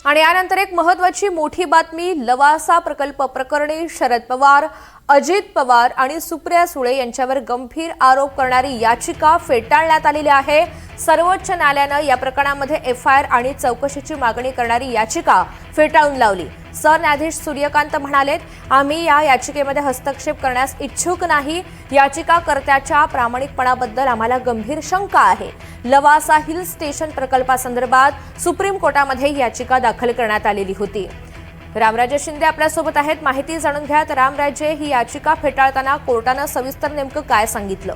आणि यानंतर एक महत्त्वाची मोठी बातमी, लवासा प्रकल्प प्रकरणी शरद पवार, अजित पवार आणि सुप्रिया सुळे यांच्यावर गंभीर आरोप करणारी याचिका फेटाळण्यात आलेली आहे। सर्वोच्च न्यायालयाने या प्रकरणामध्ये एफआयआर आणि चौकशीची मागणी करणारी याचिका फेटाळून लावली। सरन्यायाधीश सूर्यकांत म्हणाले, आम्ही या याचिकेमध्ये हस्तक्षेप करण्यास इच्छुक नाही। याचिकाकर्त्याच्या प्रामाणिकपणाबद्दल आम्हाला गंभीर शंका आहे। लवासा हिल स्टेशन प्रकल्पासंदर्भात सुप्रीम कोर्टामध्ये याचिका दाखल करण्यात आलेली होती। रामराजे शिंदे आपल्यासोबत आहेत, माहिती जाणून घ्या। तर रामराजे, ही याचिका फेटाळताना कोर्टाने सविस्तर नेमकं काय सांगितलं?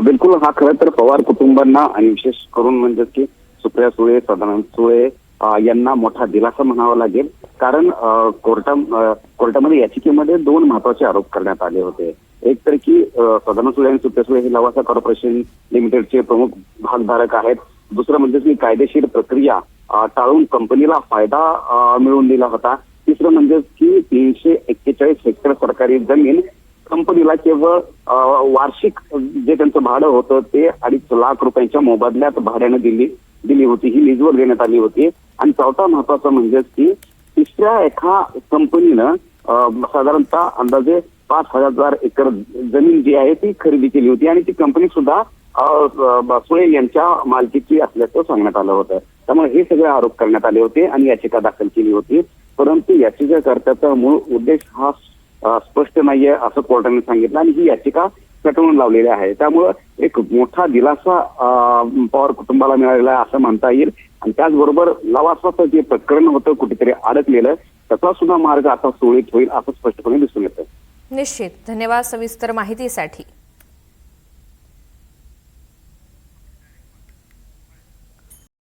बिलकुल, हा खरं तर पवार कुटुंबांना आणि विशेष करून म्हणजे की सुप्रिया सुळे, सदानंद सुळे यांना मोठा दिलासा म्हणावा लागेल। कारण कोर्टामध्ये याचिकेमध्ये दोन महत्वाचे आरोप करण्यात आले होते। एक तर की सदानंद सुळे आणि सुप्रिया सुळे हे लवासा कॉर्पोरेशन लिमिटेडचे प्रमुख भागधारक आहेत। दुसरं म्हणजे की कायदेशीर प्रक्रिया टाळून कंपनीला फायदा मिळवून दिला होता। तिसरं म्हणजे की 341 हेक्टर सरकारी जमीन कंपनीला केवळ वार्षिक जे त्यांचं भाडं होतं ते 2.5 लाख रुपयांच्या मोबदल्यात भाड्याने दिली होती, ही लीजवर देण्यात आली होती। आणि चौथा महत्वाचा म्हणजे की तिसऱ्या एका कंपनीनं साधारणतः अंदाजे 5,000 एकर जमीन जी आहे ती खरेदी केली होती आणि ती कंपनी सुद्धा सुळे यांच्या मालकीची असल्याचं सांगण्यात आलं होतं। त्यामुळे हे सगळे आरोप करण्यात आले होते आणि याचिका दाखल केली होती। परंतु याचिकाकर्त्याचा मूळ उद्देश हा स्पष्ट नाहीये असं कोर्टाने सांगितलं आणि ही याचिका फेटाळून लावलेली आहे। त्यामुळे एक मोठा दिलासा पवार कुटुंबाला मिळालेला आहे असं म्हणता येईल। आणि त्याचबरोबर लवासाचं जे प्रकरण होतं कुठेतरी अडकलेलं, त्याचा सुद्धा मार्ग आता सुरळीत होईल असं स्पष्टपणे दिसून येतं। निश्चित, धन्यवाद सविस्तर माहितीसाठी।